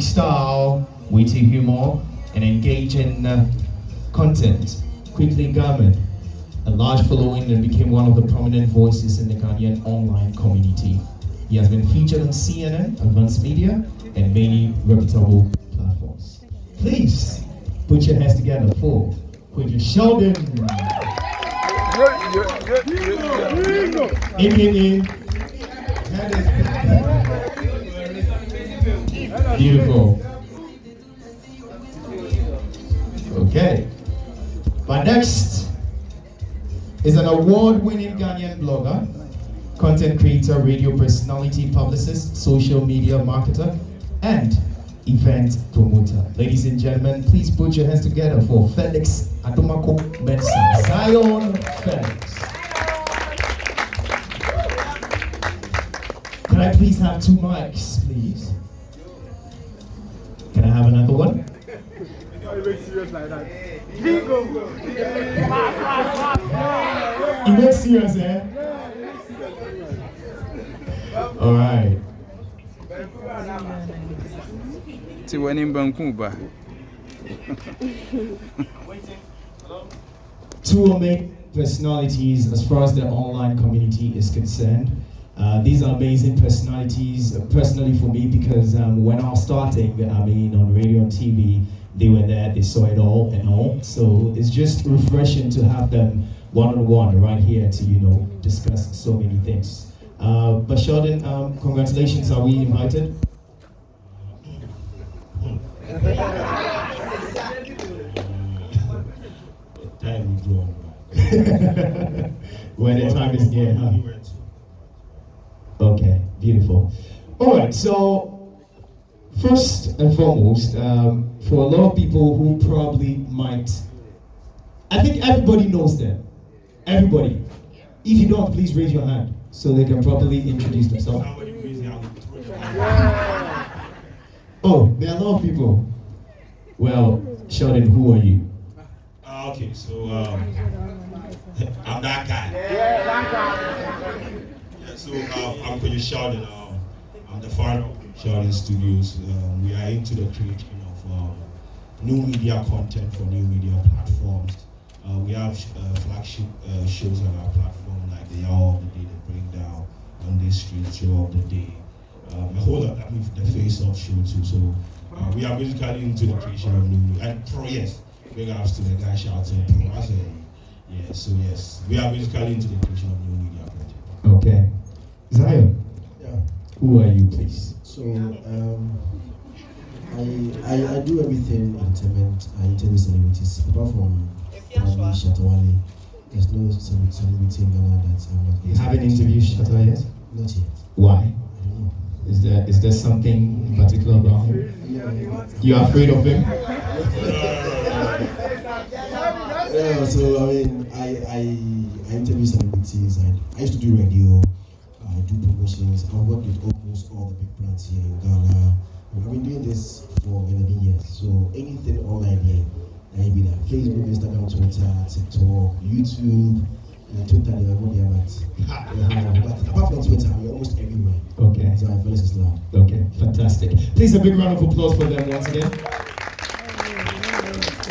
unique style, witty humor, and engaging content quickly garnered a large following and became one of the prominent voices in the Ghanaian online community. He has been featured on CNN, Advanced Media, and many reputable platforms. Please put your hands together for Kwadwo Sheldon. AKA. Beautiful. Okay. But next is an award-winning Ghanaian blogger, content creator, radio personality, publicist, social media marketer, and event promoter. Ladies and gentlemen, please put your hands together for Felix Adomako Benson. Zion Felix. Can I please have 2 mics, please? Can I have another one? You look serious, eh? All right. Two main personalities as far as the online community is concerned. These are amazing personalities, personally for me, because when I was starting, on radio and TV, they were there, they saw it all and all. So it's just refreshing to have them one-on-one right here to, discuss so many things. But Sheldon, congratulations, are we invited? Time is wrong. When the time is near, huh? Okay, beautiful. All right, so first and foremost, for a lot of people who probably might, I think everybody knows them. Everybody. If you don't, please raise your hand so they can properly introduce themselves. Oh, there are a lot of people. Well, Sheldon, who are you? Okay, so I'm that guy. Yeah, so I'm Kwadwo Sheldon. I'm the founder of Sheldon Studios. We are into the creation of new media content for new media platforms. We have flagship shows on our platform like the Hour of the Day, the Breakdown, on this street show of the day. A whole lot, the Face Off show too. So we are basically into the creation of new media. And pro, yes, big ups to the guy shouting pro. I say, yeah, so yes, we are basically into the creation of new media content. Okay. Zion, yeah. Who are you, please? So, I do everything entertainment. I interview celebrities. Apart from Shatawale, there's no celebrity in Ghana that I'm not. You haven't interviewed Shatawale yet? Not yet. Why? I don't know. Is there something in particular about him? You're afraid of him? Yeah, so I interview celebrities. I used to do radio. I do promotions. I work with almost all the big brands here in Ghana. I've been doing this for 11 years. So anything online here, I be there. Facebook, Instagram, Twitter, TikTok, YouTube, Twitter, they are not there, but apart from Twitter, we're almost everywhere. Okay. So I feel this is loud. Okay, fantastic. Please a big round of applause for them once again.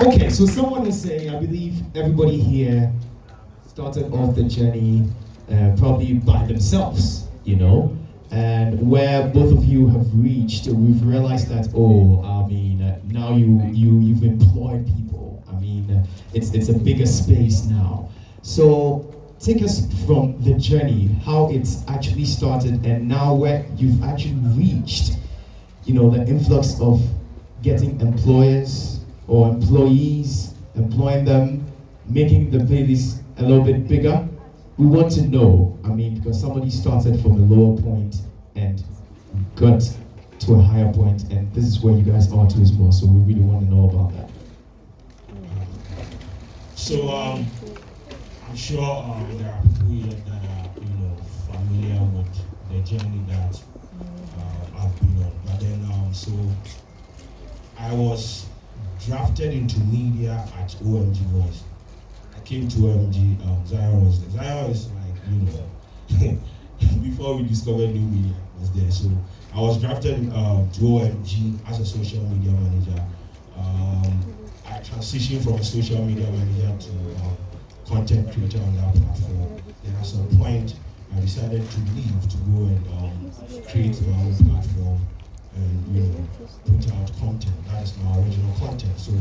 Okay, so someone was saying, I believe everybody here started off the journey probably by themselves, and where both of you have reached, we've realized that, now you've employed people. It's a bigger space now. So take us from the journey, how it's actually started, and now where you've actually reached, the influx of getting employers or employees, employing them, making the place a little bit bigger. We want to know, because somebody started from a lower point and got to a higher point, and this is where you guys are to as well, so we really want to know about that. So I'm sure there are people here that are familiar with the journey that I've been on. But then so I was drafted into media at OMG Voice. I came to OMG, Zion was there. Zion is like, before we discovered new media, was there. So I was drafted to OMG as a social media manager. I transitioned from a social media manager to content creator on that platform. Then at some point, I decided to leave to go and create my own platform and put out content. That is my original content. So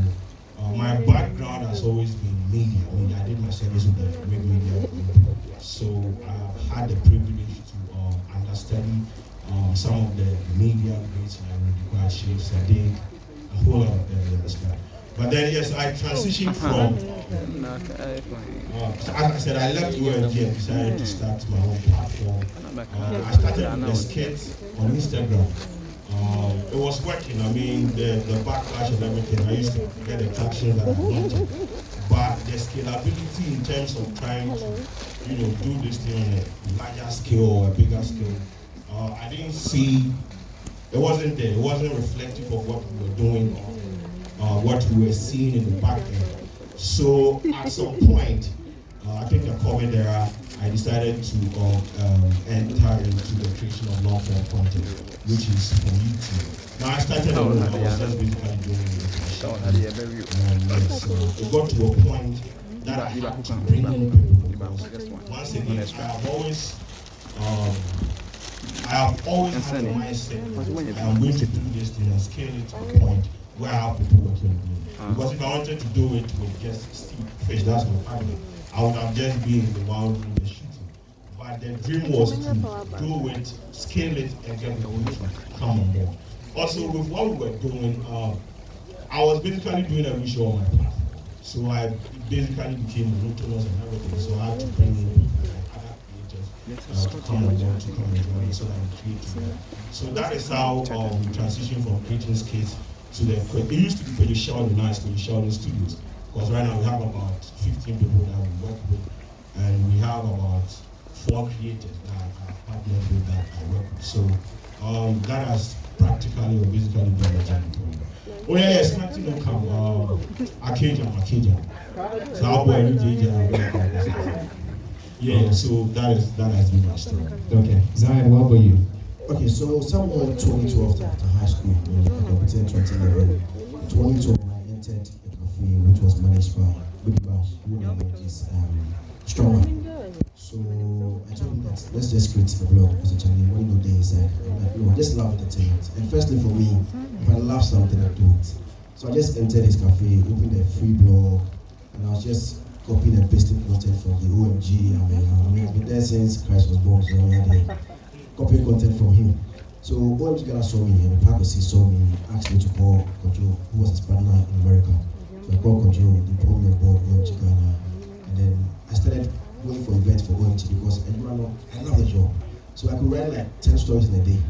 my background has always been media. I did my service with the Great Media Group. So I've had the privilege to understand some of the media greats like Kwadwo, Sadiq, a whole lot of them, you understand. But then yes, I transitioned from, as I said, I left OMG and decided to start my own platform. I started with the skits on Instagram. It was working. I mean, the backlash and everything, I used to get the traction that I wanted. But the scalability in terms of trying to, do this thing on a larger scale or a bigger scale, I didn't see, it wasn't there. It wasn't reflective of what we were doing or what we were seeing in the back end. So at some point, I think the COVID era, I decided to enter into the creation of long-form content, which is for YouTube. Now I started alone, I was just basically doing it. Yes, so it got to a point that I had to bring in people because once again, I have always had the mindset that I'm going to do this thing and scale it to a point where I have people working with me. Because if I wanted to do it with just Steve Fish, that's my partner, I would have just been in the wild room and shooting. But the dream was to do it, scale it, and get people to come on board. Also, with what we were doing, I was basically doing a visual on my platform. So I basically became monotonous and everything. So I had to bring in people like other creators to come on board, to come and join me so that we create together. So that is how we transitioned from creating skits to the, it used to be Kwadwo Sheldon Do, Kwadwo Sheldon Studios. Because right now we have about 15 people that we work with, and we have about 4 creators that are partnered with that I work with. So that has practically or basically been a journey for me. Oh yeah, yes, nothing will come. Akeja. So how boy yeah, so that has been my story. Okay, Zion, what about you? Okay, so somewhere 2012 after high school, I completed 2011. 2012, I entered a cafe which was managed by Big Bash, who is Stronger. So I told him that let's just create a blog as a channel. One day inside, I just love entertainment. And firstly for me, if I love something, I do it. So I just entered his cafe, opened a free blog, and I was just copying and pasting content from the OMG. I mean, I've been there since Christ was born, so I had copying content from him. So OMG Ghana saw me, and the Papacy saw me, asked me to call Kwadwo, who was his partner in America. So I called Kwadwo, they put me on board OMG Ghana, and then I started going for events for OMG because I love the job. So I could write like 10 stories in a day.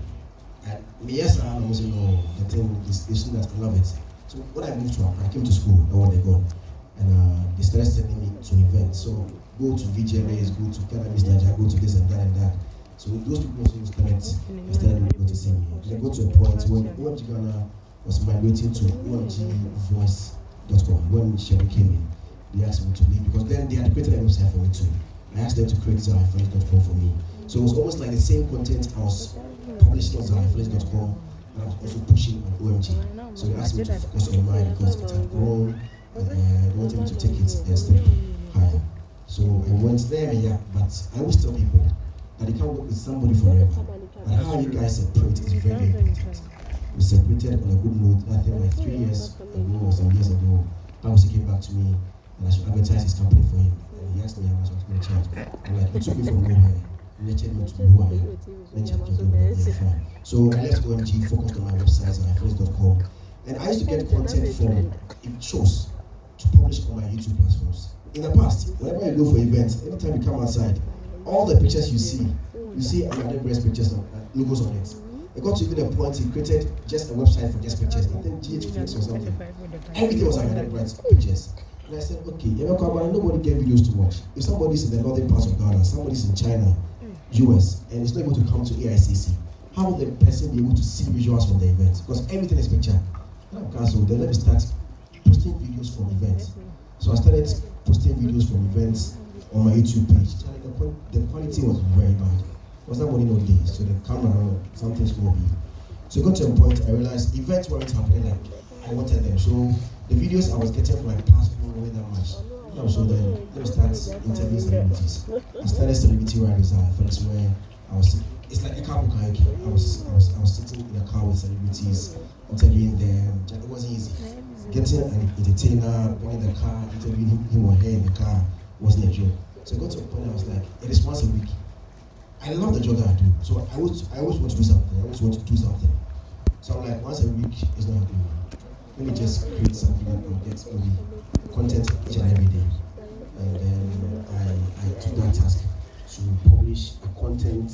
And yes, I was the thing is that I love it. So when I moved to Accra, I came to school, I was gone. And they started sending me to events. So go to VGMAs, go to Cannabis Nigeria, go to this and that. So those people started noticing me. And I got to a point when OMG Ghana was migrating to OMGvoice.com. When Shelby came in, they asked me to leave because then they had created a website for me too. I asked them to create ZionFriends.com for me. So it was almost like the same content I was publishing on ZionFriends.com and I was also pushing on OMG. So they asked me to focus on mine because it had grown and they wanted me to take it a step higher. So I went there, but I always tell people that they can't work with somebody forever. And how you guys separate is very, very important. We separated on a good note. I think like 3 years ago or some years ago, Pamsi came back to me and I should advertise his company for him. And he asked me how much I was going to charge. I'm like, you took me from nowhere. You nurtured me to be who I am. Then charge fine. So I left OMG, focused on my website, ZionFriends.com. And I used to get content from shows to publish on my YouTube platforms. In the past, whenever you go for events, anytime you come outside, all the pictures you see Amade Breast pictures and logos on it. It got to even a point he created just a website for just pictures. I think GH Flex or something. Everything was Amade Breast pictures. And I said, okay, nobody get videos to watch. If somebody's in the northern parts of Ghana, somebody's in China, US, and it's not able to come to AICC, how will the person be able to see visuals from the event? Because everything is picture. So then let me start posting videos from events. So I started posting videos from events on my YouTube page. The quality was very bad. Was that money no day? So the camera, something small big. So it got to a point I realized events weren't happening like I wanted them. So the videos I was getting from like platform weren't that much. So then let me start interviewing celebrities. I started Celebrity Riders at first where I was, it's like a car karaoke. I was sitting in a car with celebrities, interviewing them. It wasn't easy. Getting an entertainer, bringing the car, interviewing him or her in the car wasn't a joke. So I got to a point I was like, it is once a week. I love the job that I do. So I always want to do something. So I'm like, once a week is not good. Let me just create something and get maybe content each and every day. And then I took that task to publish a content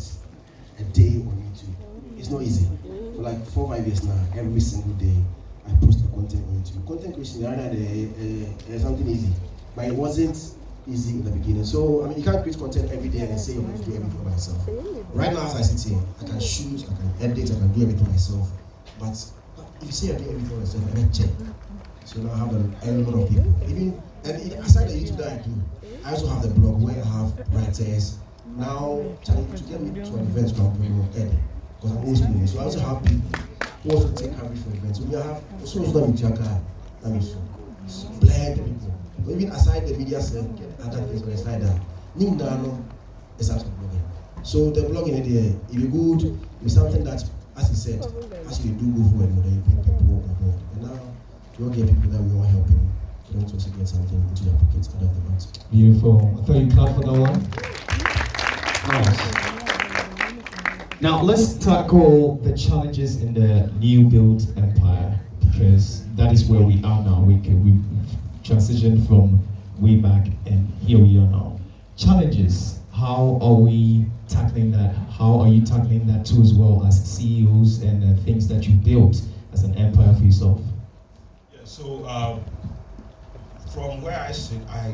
a day on YouTube. It's not easy. For like 4 or 5 years now, every single day I post a content on YouTube. Content creation is something easy, but it wasn't easy in the beginning. So I mean, you can't create content every day and say you're going to do everything by yourself. Right now, as I sit here, I can shoot, I can edit, I can do everything myself. But if you say you're doing everything myself, I check. So now I have a lot of people. And aside the YouTube that I do, I also have the blog where I have writers. Now, to get me to an event, I'm doing edit because I'm always moving. So I also have people who also take coverage for events. So we have also not with Jaka, that means blend the people. But even aside the media side, get other things beside that. Nindano is actually blogging. So the blogging idea, if you're good, it's something that, as he said, actually do go forward, then you bring people on board. And now you all get people that we are helping. You don't also get something into their pockets out of the month. Beautiful. I thought you clapped for that one. Nice. Now let's tackle the challenges in the new build empire, because that is where we are now. We transitioned from way back and here we are now. Challenges. How are we tackling that? How are you tackling that too, as well as CEOs and things that you built as an empire for yourself? Yeah, so from where I sit, I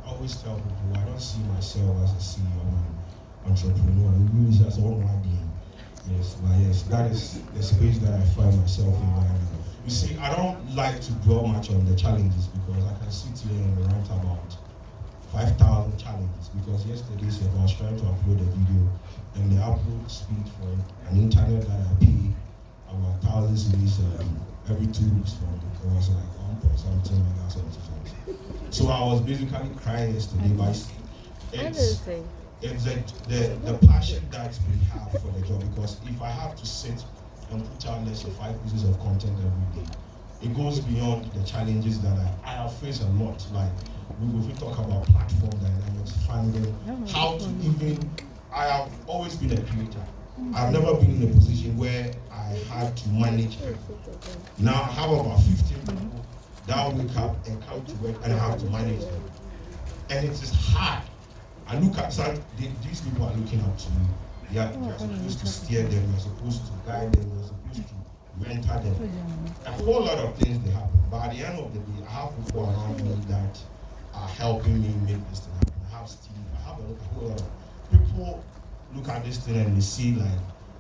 always tell people I don't see myself as a CEO and entrepreneur. I really just one idea. Yes, but yes, that is the space that I find myself in right now. You see, I don't like to dwell much on the challenges because I can sit here and rant about 5,000 challenges, because yesterday I was trying to upload a video and the upload speed for an internet that I pay about 1,000 cities every 2 weeks for it. It was like 1 point something like that, something. So I was basically crying yesterday, but it's the passion that we have for the job, because if I have to sit and put out let's say 5 pieces of content every day, it goes beyond the challenges that I have faced a lot. Like we talk about platform dynamics, funding, how to even. I have always been a creator. I've never been in a position where I had to manage people. Now I have about 15 people that wake up and come to work and I have to manage them. And it is hard. I look at these people are looking up to me. You're supposed to steer them, you're supposed to guide them, you're supposed to mentor them. A whole lot of things they happen. But at the end of the day, I have people around me that are helping me make this thing happen. I have Steve, I have a whole lot of people look at this thing and they see like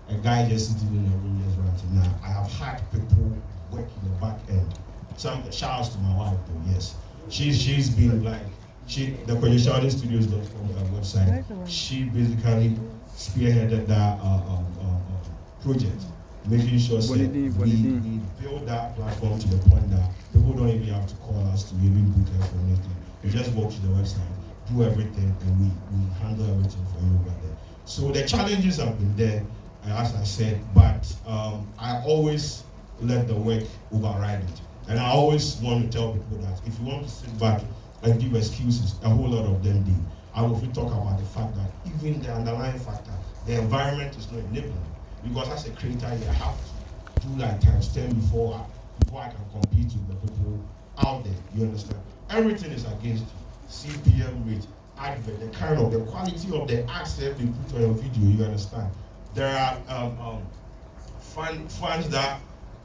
a guy just sitting in a room just ranting. Now I have had people work in the back end. Some shout outs to my wife though, yes. She's been like the Kwadwo Sheldon Studios.com website. She basically spearheaded that project, making sure we build that platform to the point that people don't even have to call us to even book us for anything. We just walk to the website, do everything, and we handle everything for you over there. So the challenges have been there, as I said, but I always let the work override it. And I always want to tell people that if you want to sit back and give excuses, a whole lot of them do. I will talk about the fact that even the underlying factor, the environment is not enabling. Because as a creator, you have to do like times 10 before I can compete with the people out there. You understand? Everything is against you. CPM rate, advert, the quality of the ads that they put on your video. You understand? There are funds that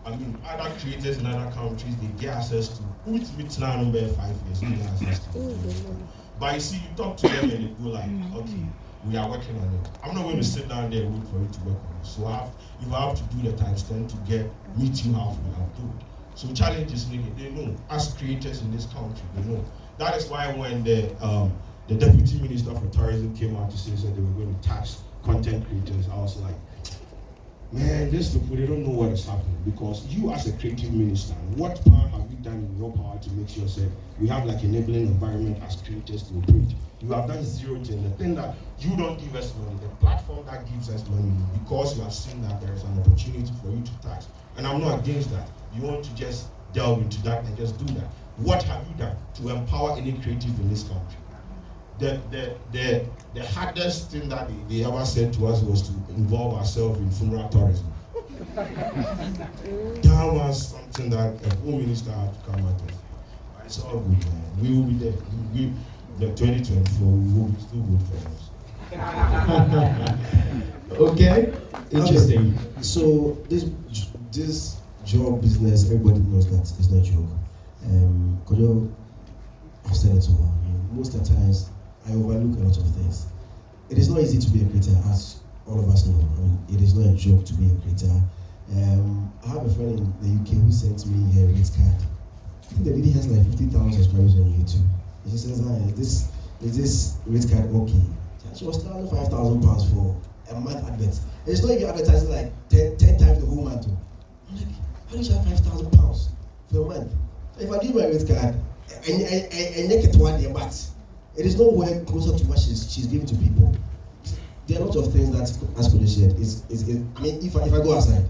other creators in other countries they get access to. Which meets now number 5 years, you get access to. But you see, you talk to them and they go like, okay, we are working on it. I'm not going to sit down there and wait for you to work on it. So if I have to do the times 10 to meet you halfway, I'll do it. So challenges needed, they know. As creators in this country, they know. That is why when the Deputy Minister for Tourism came out to say that they were going to tax content creators, I was like, man, these people, they don't know what is happening, because you as a creative minister, what part have you done in your power to make sure that we have like enabling environment as creators to operate? You have done zero thing. The thing that you don't give us money, the platform that gives us money, because you have seen that there is an opportunity for you to tax. And I'm not against that. You want to just delve into that and just do that. What have you done to empower any creative in this country? The hardest thing that they ever said to us was to involve ourselves in funeral tourism. That was something that a home minister had to come at us. It's all good, man. We will be there. The 2024 will be still good for us. Okay, interesting. Okay. So this job business, everybody knows that it's not a joke. Kwadwo, I've said it to her. Most of the times, I overlook a lot of things. It is not easy to be a creator, as all of us know. It is not a joke to be a creator. I have a friend in the UK who sent me a rate card. I think the lady has like 50,000 subscribers on YouTube. And she says, is this rate card okay? She was charging £5,000 for a month advert. And it's not even advertising like 10 times the whole month. I'm like, how do you charge £5,000 for a month? So if I give my rate card, and make it 1 year, but it is nowhere closer to what she's giving to people. There are a lot of things that, as Kwadwo said, I mean, if I go outside,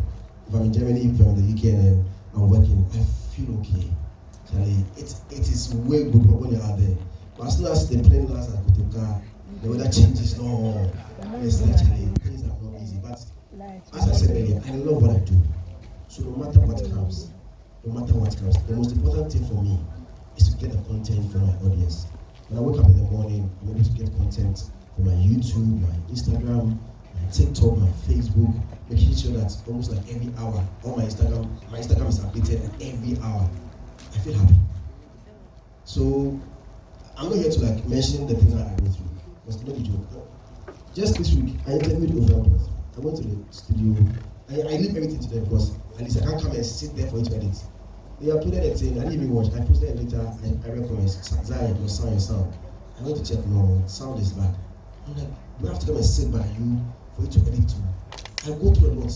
if I'm in Germany, if I'm in the UK and I'm working, I feel okay. Charlie, it is way good when you're out there. But as soon as the plane lands at Kotoka, the weather changes. No, it's like, Charlie, things are not easy. But as I said earlier, I love what I do. So no matter what comes, the most important thing for me is to get the content from my audience. When I wake up in the morning, I'm able to get content from my YouTube, my Instagram, my TikTok, my Facebook, making sure that almost like every hour, on my Instagram is updated every hour. I feel happy. So I'm not here to like mention the things that I go through, because it's not a joke. Just this week, I interviewed over. I went to the studio. I leave everything to them because at least I can't come and sit there for it to edit. They uploaded a thing, I didn't even watch. I posted it later, I read comments. Zaya, your sound. I went to check, no, sound is bad. I'm like, do I have to come and sit by you for you to edit too? I go through a lot.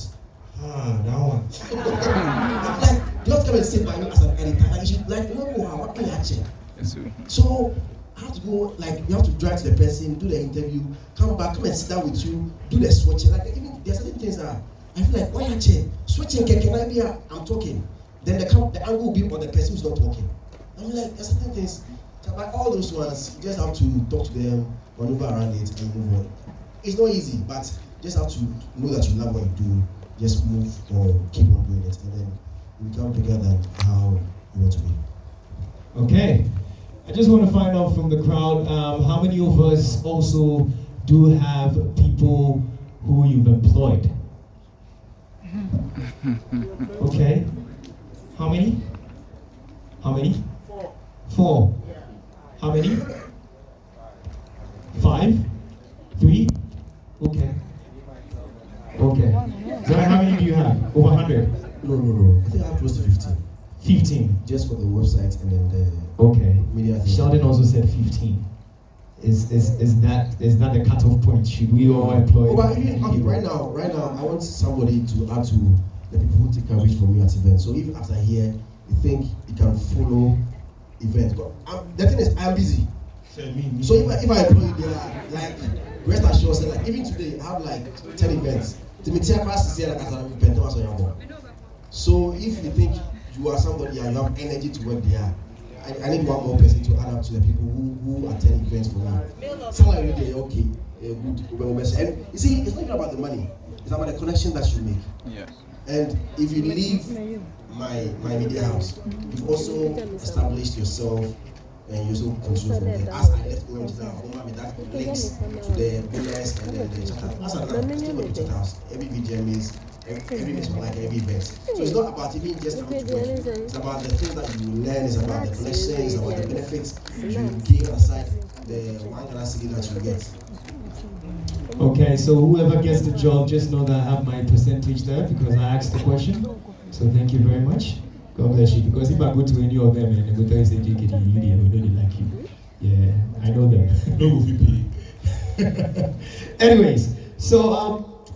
That one. I'm like, do you have to come and sit by you as an editor? Like, you should, like, no, what can I check? So, I have to go, like, you have to drive to the person, do the interview, come back, come and sit down with you, do the switching. Like, even, there's certain things that I feel like, why are you switching? Can I be, I'm talking. Then the angle will be on the person who's not talking. I'm like, there's certain things, but all those ones, you just have to talk to them, maneuver around it, and move on. It's not easy, but just have to know that you love what you do, just move or keep on doing it, and then you become bigger than how you want to be. Okay, I just want to find out from the crowd, how many of us also do have people who you've employed? Okay. How many? How many? 4. How many? 5? 3? Okay. Okay. So how many do you have? Over 100? No. I think I have close to 15. 15? Just for the website and then the okay. media thing. Sheldon also said 15. Is that the cutoff point? Should we all employ? But even, okay, right now, I want somebody to add to the people who take coverage from me at events. So if after here you think you can follow events, but the thing is I'm busy. So if I employ you there, like rest assured, say like even today I have like 10 events. So if you think you are somebody and you have energy to work there, I need one more person to add up to the people who attend events for me. Salary day, okay, good. And you see, it's not even about the money. It's about the connection that you make. Yeah. And if you leave my media house, you've also established yourself and you also continue from there. As I left OMG now, that links to the bonus and then the chat house. As I now, still go to chat house. Every VGM is every miss like every event. So it's not about even just coming to work. It's about the things that you learn, it's about the connections, it's about the benefits you gain aside the one city that you get. Okay, so whoever gets the job, just know that I have my percentage there because I asked the question. So thank you very much. God bless you. Because if I go to any of them and they go tell you say JKD, you know they like you. Yeah, I know them. No VP. Anyways, So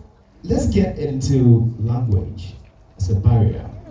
let's get into language as a barrier.